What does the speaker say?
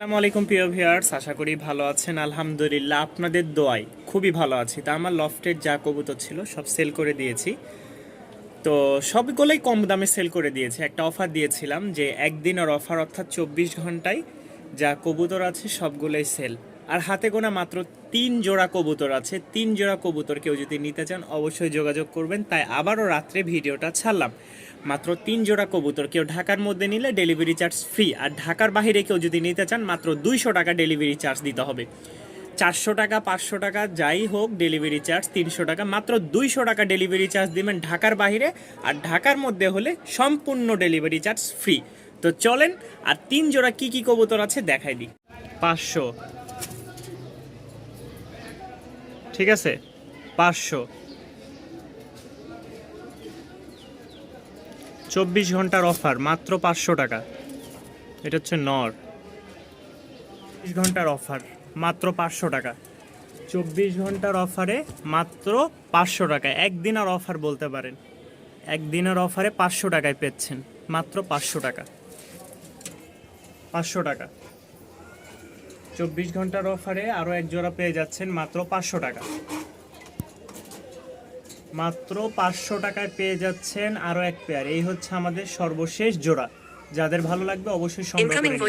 আসসালামু আলাইকুম প্রিয় ভিউয়ার্স, আশা করি ভালো আছেন। আলহামদুলিল্লাহ আপনাদের দোয়ায় খুবই ভালো আছি। তা আমার লফটের যা কবুতর ছিল সব সেল করে দিয়েছি। তো সবগুলোই কম দামে সেল করে দিয়েছি। একটা অফার দিয়েছিলাম যে একদিনের অফার, অর্থাৎ 24 ঘন্টায় যা কবুতর আছে সবগুলোই সেল। আর হাতে গোনা মাত্র 3 জোড়া কবুতর আছে। 3 জোড়া কবুতর কেউ যদি নিতে চান অবশ্যই যোগাযোগ করবেন। তাই আবারও রাত্রে ভিডিওটা ছাড়লাম। মাত্র 3 জোড়া কবুতর, কেউ ঢাকার মধ্যে নিলে ডেলিভারি চার্জ ফ্রি। আর ঢাকার বাইরে কেউ যদি নিতে চান মাত্র 200 টাকা ডেলিভারি চার্জ দিতে হবে। 400 টাকা 500 টাকা যাই হোক ডেলিভারি চার্জ 300 টাকা, মাত্র 200 টাকা ডেলিভারি চার্জ দিবেন ঢাকার বাইরে। আর ঢাকার মধ্যে হলে সম্পূর্ণ ডেলিভারি চার্জ ফ্রি। তো চলেন আর 3 জোড়া কি কি কবুতর আছে দেখাই দিই। 500, ঠিক আছে, 500। 24 ঘন্টার অফার, মাত্র 500 টাকা। এটা হচ্ছে নর। 24 ঘন্টার অফার, মাত্র 500 টাকা। 24 ঘন্টার অফারে মাত্র 500 টাকা। একদিনের অফার বলতে পারেন। একদিনের অফারে 500 টাকায় পেচ্ছেন, মাত্র 500 টাকা। 500 টাকা। 24 ঘন্টার অফারে আরও এক জোড়া পেয়ে যাচ্ছেন মাত্র 500 টাকা। মাত্র 500 টাকায় পেয়ে যাচ্ছেন আরও এক পেয়ার। এই হচ্ছে আমাদের সর্বশেষ জোড়া। যাদের ভালো লাগবে অবশ্যই সংগ্রহ করে নেবেন।